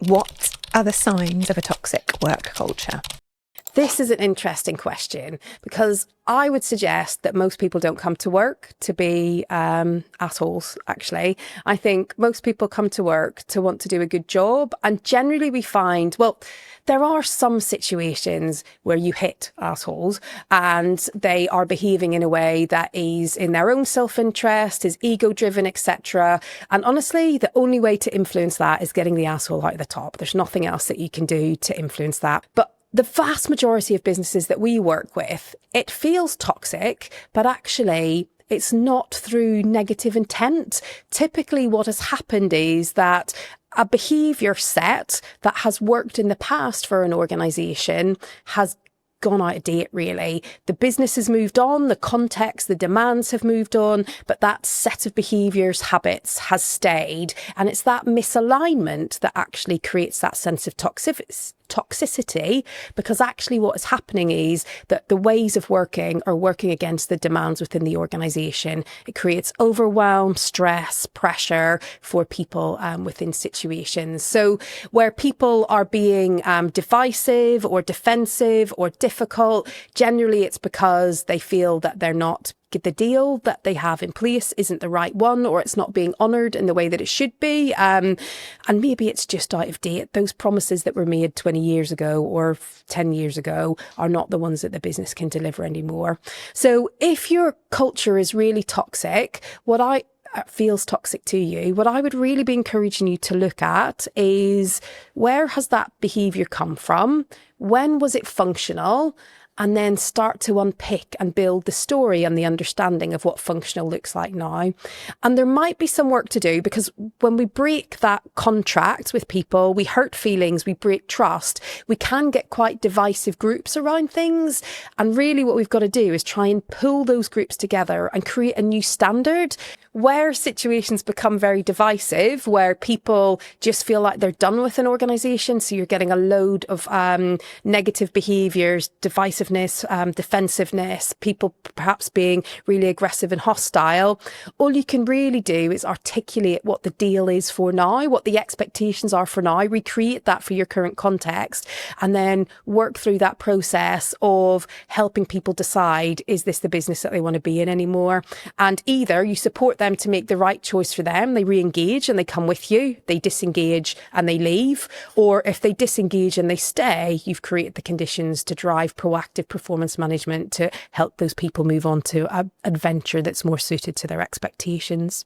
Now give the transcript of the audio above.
What are the signs of a toxic work culture? This is an interesting question because I would suggest that most people don't come to work to be assholes, actually. I think most people come to work to want to do a good job. And generally we find, well, there are some situations where you hit assholes and they are behaving in a way that is in their own self-interest, is ego-driven, etc. And honestly, the only way to influence that is getting the asshole out of the top. There's nothing else that you can do to influence that. But the vast majority of businesses that we work with, it feels toxic, but actually it's not through negative intent. Typically what has happened is that a behaviour set that has worked in the past for an organisation has gone out of date, really. The business has moved on, the context, the demands have moved on, but that set of behaviours, habits has stayed. And it's that misalignment that actually creates that sense of toxicity, because actually what is happening is that the ways of working are working against the demands within the organisation. It creates overwhelm, stress, pressure for people within situations. So where people are being divisive or defensive or difficult, generally it's because they feel that they're not the deal that they have in place isn't the right one, or it's not being honoured in the way that it should be. And maybe it's just out of date. Those promises that were made 20 years ago or 10 years ago are not the ones that the business can deliver anymore. So if your culture is really toxic, feels toxic to you, what I would really be encouraging you to look at is, where has that behaviour come from? When was it functional? And then start to unpick and build the story and the understanding of what functional looks like now. And there might be some work to do, because when we break that contract with people, we hurt feelings, we break trust, we can get quite divisive groups around things. And really what we've got to do is try and pull those groups together and create a new standard. Where situations become very divisive, where people just feel like they're done with an organisation, so you're getting a load of negative behaviours, divisiveness, defensiveness, people perhaps being really aggressive and hostile, all you can really do is articulate what the deal is for now, what the expectations are for now, recreate that for your current context, and then work through that process of helping people decide, is this the business that they want to be in anymore? And either you support them to make the right choice for them, they re-engage and they come with you, they disengage and they leave, or if they disengage and they stay, you've created the conditions to drive proactive performance management to help those people move on to an adventure that's more suited to their expectations.